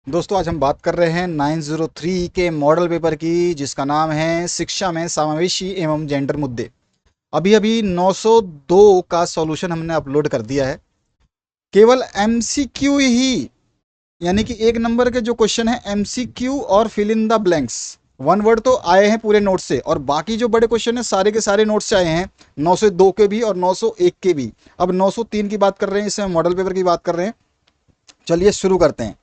दोस्तों आज हम बात कर रहे हैं 903 के मॉडल पेपर की, जिसका नाम है शिक्षा में समावेशी एवं जेंडर मुद्दे। अभी अभी 902 का सॉल्यूशन हमने अपलोड कर दिया है। केवल एमसीक्यू ही, यानी कि एक नंबर के जो क्वेश्चन है एमसीक्यू और fill in the blanks, one word तो आए हैं पूरे नोट से, और बाकी जो बड़े क्वेश्चन है सारे के सारे नोट से आए हैं, 902 के भी और 901 के भी। अब 903 की बात कर रहे हैं, इसमें मॉडल पेपर की बात कर रहे हैं। चलिए शुरू करते हैं।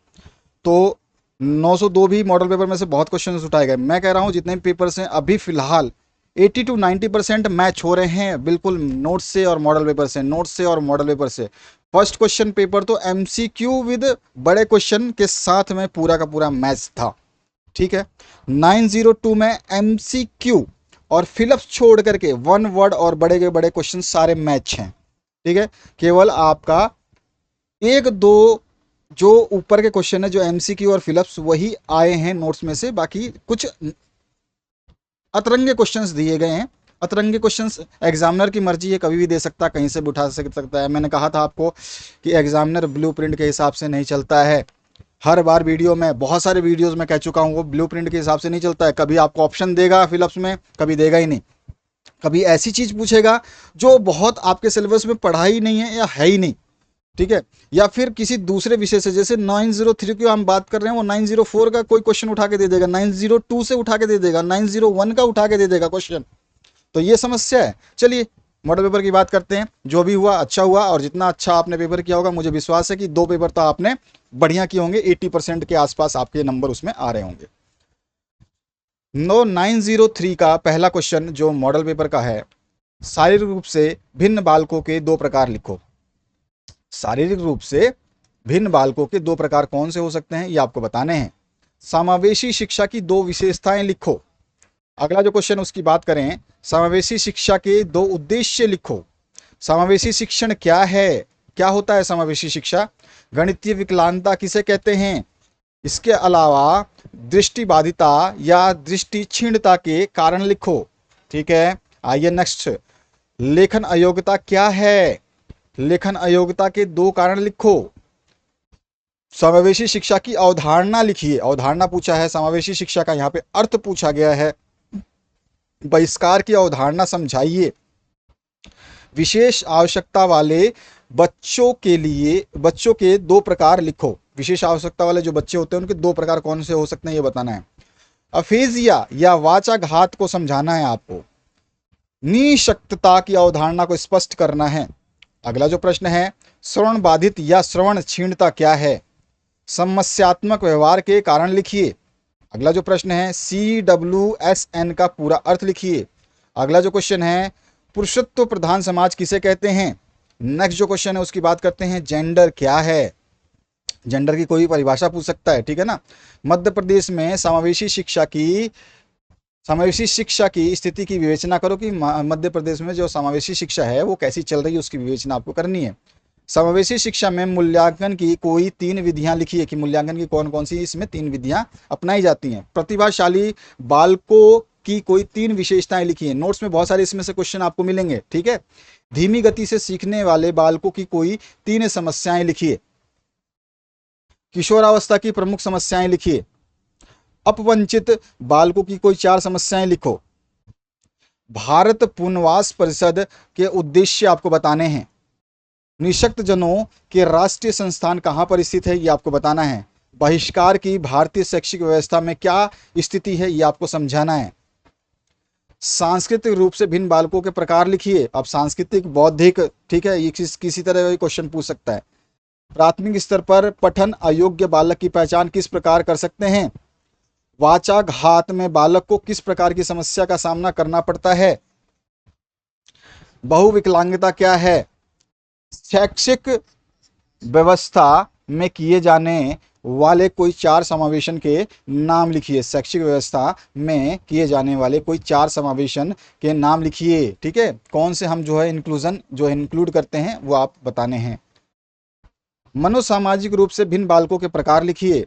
तो 902 भी मॉडल पेपर में से बहुत क्वेश्चन उठाए गए। मैं कह रहा हूँ जितने भी पेपर्स हैं अभी फिलहाल 80 to 90% मैच हो रहे हैं, बिल्कुल नोट से और मॉडल पेपर से, नोट से और मॉडल पेपर से। फर्स्ट क्वेश्चन पेपर तो एमसीक्यू विद बड़े क्वेश्चन के साथ में पूरा का पूरा मैच था। ठीक है, 902 में एमसीक्यू और फिलअप्स छोड़ करके वन वर्ड और बड़े के बड़े क्वेश्चन सारे मैच हैं। ठीक है, केवल आपका एक दो जो ऊपर के क्वेश्चन है जो एमसीक्यू और फिलअप्स वही आए हैं नोट्स में से, बाकी कुछ अतरंगे क्वेश्चंस दिए गए हैं। अतरंगे क्वेश्चंस एग्जामिनर की मर्जी है, कभी भी दे सकता है, कहीं से भी उठा सकता है। मैंने कहा था आपको कि एग्जामिनर ब्लूप्रिंट के हिसाब से नहीं चलता है। हर बार वीडियो में, बहुत सारे वीडियोस में कह चुका हूँ, वो ब्लूप्रिंट के हिसाब से नहीं चलता है। कभी आपको ऑप्शन देगा फिलअप्स में, कभी देगा ही नहीं। कभी ऐसी चीज़ पूछेगा जो बहुत आपके सिलेबस में पढ़ा ही नहीं है या है ही नहीं। ठीक है, या फिर किसी दूसरे विषय से, जैसे 903 की हम बात कर रहे हैं, वो 904 का कोई क्वेश्चन उठा के दे देगा, 902 से उठा के दे देगा, 901 का उठा के दे देगा क्वेश्चन। तो ये समस्या है। चलिए मॉडल पेपर की बात करते हैं। जो भी हुआ अच्छा हुआ, और जितना अच्छा आपने पेपर किया होगा, मुझे विश्वास है कि दो पेपर तो आपने बढ़िया किए होंगे, 80% के आसपास आपके नंबर उसमें आ रहे होंगे। 903 का पहला क्वेश्चन जो मॉडल पेपर का है, शारीरिक रूप से भिन्न बालकों के दो प्रकार लिखो। शारीरिक रूप से भिन्न बालकों के दो प्रकार कौन से हो सकते हैं, ये आपको बताने हैं। समावेशी शिक्षा की दो विशेषताएं लिखो। अगला जो क्वेश्चन उसकी बात करें, समावेशी शिक्षा के दो उद्देश्य लिखो। समावेशी शिक्षण क्या है, क्या होता है समावेशी शिक्षा? गणितीय विकलांगता किसे कहते हैं? इसके अलावा दृष्टिबाधिता या दृष्टि क्षीणता के कारण लिखो। ठीक है, आइए नेक्स्ट। लेखन अयोग्यता क्या है? लेखन अयोग्यता के दो कारण लिखो। समावेशी शिक्षा की अवधारणा लिखिए। अवधारणा पूछा है समावेशी शिक्षा का, यहाँ पे अर्थ पूछा गया है। बहिष्कार की अवधारणा समझाइए। विशेष आवश्यकता वाले बच्चों के लिए, बच्चों के दो प्रकार लिखो। विशेष आवश्यकता वाले जो बच्चे होते हैं उनके दो प्रकार कौन से हो सकते हैं, ये बताना है। अफेजिया या वाचाघात को समझाना है आपको। निशक्तता की अवधारणा को स्पष्ट करना है। अगला जो प्रश्न है, श्रवण बाधित या श्रवण क्षीणता क्या है? समस्यात्मक व्यवहार के कारण लिखिए। अगला जो प्रश्न है, CWSN का पूरा अर्थ लिखिए। अगला जो क्वेश्चन है, पुरुषत्व प्रधान समाज किसे कहते हैं? नेक्स्ट जो क्वेश्चन है उसकी बात करते हैं, जेंडर क्या है? जेंडर की कोई परिभाषा पूछ सकता है, ठीक है ना। मध्य प्रदेश में समावेशी शिक्षा की स्थिति की विवेचना करो कि मध्य प्रदेश में जो समावेशी शिक्षा है वो कैसी चल रही है, उसकी विवेचना आपको करनी है। समावेशी शिक्षा में मूल्यांकन की कोई तीन विधियां लिखिए कि मूल्यांकन की कौन कौन सी इसमें तीन विधियां अपनाई जाती हैं। प्रतिभाशाली बालकों की कोई तीन विशेषताएं लिखिए। नोट्स में बहुत सारे इसमें से क्वेश्चन आपको मिलेंगे, ठीक है। धीमी गति से सीखने वाले बालकों की कोई तीन समस्याएं लिखिए। किशोरावस्था की प्रमुख समस्याएं लिखिए। अपवंचित बालकों की कोई चार समस्याएं लिखो। भारत पुनर्वास परिषद के उद्देश्य आपको बताने हैं। निशक्त जनों के राष्ट्रीय संस्थान कहाँ पर स्थित है, ये आपको बताना है। बहिष्कार की भारतीय शैक्षिक व्यवस्था में क्या स्थिति है, ये आपको समझाना है। सांस्कृतिक रूप से भिन्न बालकों के प्रकार लिखिए। अब सांस्कृतिक, बौद्धिक, ठीक है, ये किसी तरह का क्वेश्चन पूछ सकता है। प्राथमिक स्तर पर पठन अयोग्य बालक की पहचान किस प्रकार कर सकते हैं? वाचाघात में बालक को किस प्रकार की समस्या का सामना करना पड़ता है? बहुविकलांगता क्या है? शैक्षिक व्यवस्था में किए जाने वाले कोई चार समावेशन के नाम लिखिए। शैक्षिक व्यवस्था में किए जाने वाले कोई चार समावेशन के नाम लिखिए, ठीक है। कौन से हम जो है इंक्लूजन जो इंक्लूड करते हैं वो आप बताने हैं। मनोसामाजिक रूप से भिन्न बालकों के प्रकार लिखिए।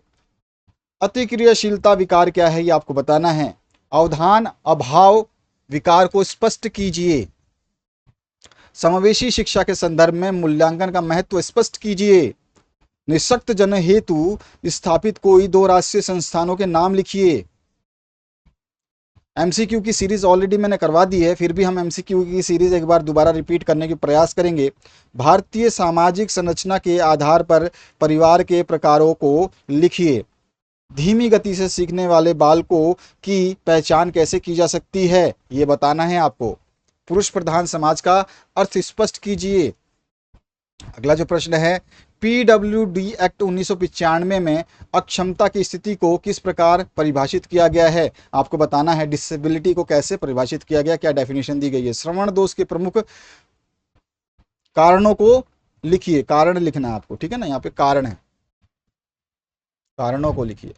अतिक्रियाशीलता विकार क्या है, ये आपको बताना है। अवधान अभाव विकार को स्पष्ट कीजिए। समावेशी शिक्षा के संदर्भ में मूल्यांकन का महत्व स्पष्ट कीजिए। निःशक्त जन हेतु स्थापित कोई दो राष्ट्रीय संस्थानों के नाम लिखिए। एमसीक्यू की सीरीज ऑलरेडी मैंने करवा दी है, फिर भी हम एमसीक्यू की सीरीज एक बार दोबारा रिपीट करने की प्रयास करेंगे। भारतीय सामाजिक संरचना के आधार पर परिवार के प्रकारों को लिखिए। धीमी गति से सीखने वाले बालकों की पहचान कैसे की जा सकती है, ये बताना है आपको। पुरुष प्रधान समाज का अर्थ स्पष्ट कीजिए। अगला जो प्रश्न है, पीडब्ल्यूडी एक्ट 1995 में अक्षमता की स्थिति को किस प्रकार परिभाषित किया गया है, आपको बताना है। डिसेबिलिटी को कैसे परिभाषित किया गया, क्या डेफिनेशन दी गई है। श्रवण दोष के प्रमुख कारणों को लिखिए। कारण लिखना है आपको, ठीक है ना, यहाँ पे कारण है, कारणों को लिखिए।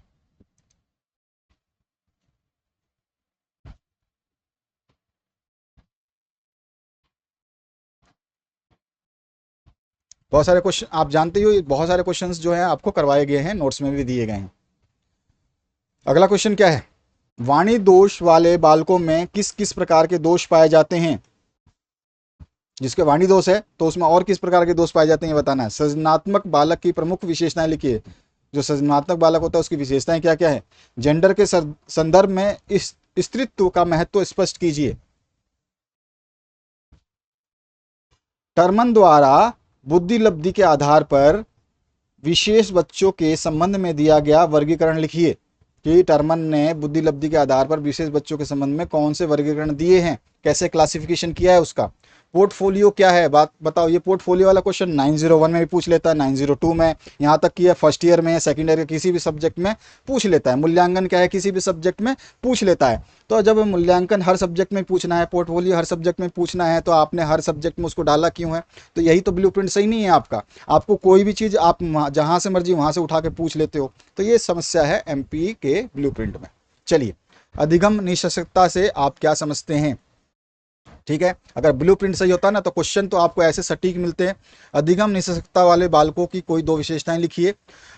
बहुत सारे क्वेश्चन आप जानते हो, बहुत सारे क्वेश्चंस जो है आपको करवाए गए हैं, नोट्स में भी दिए गए हैं। अगला क्वेश्चन क्या है, वाणी दोष वाले बालकों में किस किस प्रकार के दोष पाए जाते हैं। जिसके वाणी दोष है तो उसमें और किस प्रकार के दोष पाए जाते हैं ये बताना है। सृजनात्मक बालक की प्रमुख विशेषताएं लिखिए। जो सृजनात्मक बालक होता है उसकी विशेषताएं क्या क्या है। जेंडर के संदर्भ में इस स्त्रीत्व का महत्व स्पष्ट कीजिए। टर्मन द्वारा बुद्धि लब्धि के आधार पर विशेष बच्चों के संबंध में दिया गया वर्गीकरण लिखिए। कि टर्मन ने बुद्धि लब्धि के आधार पर विशेष बच्चों के संबंध में कौन से वर्गीकरण दिए हैं, कैसे क्लासिफिकेशन किया है उसका। पोर्टफोलियो क्या है, बात बताओ। ये पोर्टफोलियो वाला क्वेश्चन 901 में भी पूछ लेता है, 902 में, यहाँ तक कि फर्स्ट ईयर में, सेकंड ईयर के किसी भी सब्जेक्ट में पूछ लेता है। मूल्यांकन क्या है, किसी भी सब्जेक्ट में पूछ लेता है। तो जब मूल्यांकन हर सब्जेक्ट में पूछना है, पोर्टफोलियो हर सब्जेक्ट में पूछना है, तो आपने हर सब्जेक्ट में उसको डाला क्यों है। तो यही तो ब्लूप्रिंट सही नहीं है आपका। आपको कोई भी चीज़ आप जहाँ से मर्जी वहाँ से उठा के पूछ लेते हो, तो ये समस्या है एमपी के ब्लूप्रिंट में। चलिए, अधिगम निःशक्तता से आप क्या समझते हैं, ठीक है। अगर ब्लूप्रिंट सही होता ना तो क्वेश्चन तो आपको ऐसे सटीक मिलते हैं। अधिगम निःशक्तता वाले बालकों की कोई दो विशेषताएं लिखिए।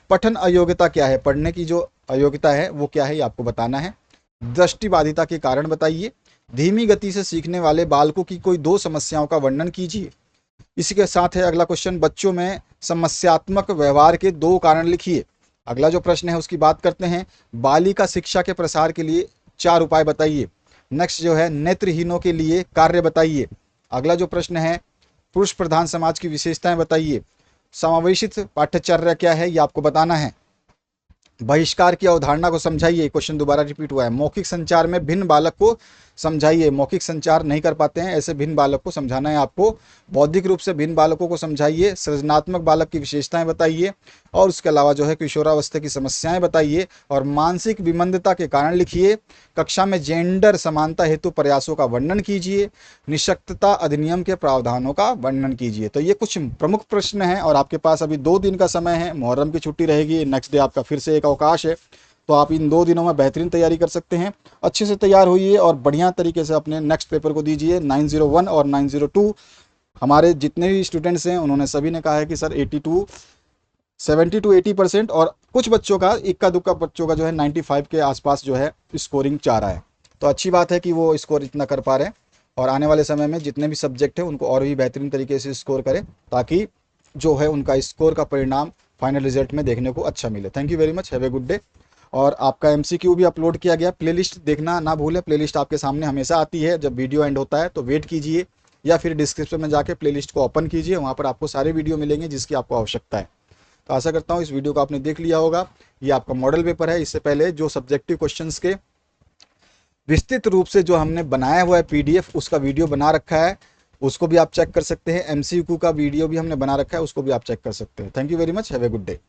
पठन अयोग्यता क्या है, पढ़ने की जो अयोग्यता है वो क्या है, ये आपको बताना है। दृष्टिबाधिता के कारण बताइए। धीमी गति से सीखने वाले बालकों की कोई दो समस्याओं का वर्णन कीजिए। इसी के साथ है अगला क्वेश्चन, बच्चों में समस्यात्मक व्यवहार के दो कारण लिखिए। अगला जो प्रश्न है उसकी बात करते हैं, बालिका शिक्षा के प्रसार के लिए 4 उपाय बताइए। नेक्स्ट जो है, नेत्रहीनों के लिए कार्य बताइए। अगला जो प्रश्न है, पुरुष प्रधान समाज की विशेषताएं बताइए। समावेशित पाठ्यचर्या क्या है, ये आपको बताना है। बहिष्कार की अवधारणा को समझाइए, क्वेश्चन दोबारा रिपीट हुआ है। मौखिक संचार में भिन्न बालक को समझाइए। मौखिक संचार नहीं कर पाते हैं ऐसे भिन्न बालक को समझाना है आपको। बौद्धिक रूप से भिन्न बालकों को समझाइए। सृजनात्मक बालक की विशेषताएं बताइए, और उसके अलावा जो है किशोरावस्था की समस्याएं बताइए, और मानसिक विमंदता के कारण लिखिए। कक्षा में जेंडर समानता हेतु प्रयासों का वर्णन कीजिए। निःशक्तता अधिनियम के प्रावधानों का वर्णन कीजिए। तो ये कुछ प्रमुख प्रश्न हैं, और आपके पास अभी 2 दिन का समय है। मुहर्रम की छुट्टी रहेगी, नेक्स्ट डे आपका फिर से एक अवकाश है, तो आप इन 2 दिनों में बेहतरीन तैयारी कर सकते हैं। अच्छे से तैयार होइए और बढ़िया तरीके से अपने नेक्स्ट पेपर को दीजिए। 901 और 902 हमारे जितने भी स्टूडेंट्स हैं उन्होंने सभी ने कहा है कि सर 70 to 80%, और कुछ बच्चों का, इक्का दुक्का बच्चों का जो है 95 के आसपास जो है स्कोरिंग चाह रहा है। तो अच्छी बात है कि वो स्कोर इतना कर पा रहे हैं, और आने वाले समय में जितने भी सब्जेक्ट हैं उनको और भी बेहतरीन तरीके से स्कोर करें, ताकि जो है उनका स्कोर का परिणाम फाइनल रिजल्ट में देखने को अच्छा मिले। Thank you very much, have a good day. और आपका एमसीक्यू भी अपलोड किया गया, प्लेलिस्ट देखना ना भूलें। प्लेलिस्ट आपके सामने हमेशा आती है, जब वीडियो एंड होता है तो वेट कीजिए, या फिर डिस्क्रिप्शन में जाके प्लेलिस्ट को ओपन कीजिए, वहाँ पर आपको सारे वीडियो मिलेंगे जिसकी आपको आवश्यकता है। तो आशा करता हूँ इस वीडियो को आपने देख लिया होगा। ये आपका मॉडल पेपर है। इससे पहले जो सब्जेक्टिव क्वेश्चंस के विस्तृत रूप से जो हमने बनाया हुआ है पीडीएफ, उसका वीडियो बना रखा है, उसको भी आप चेक कर सकते हैं। एमसीक्यू का वीडियो भी हमने बना रखा है, उसको भी आप चेक कर सकते हैं। Thank you very much, have a good day.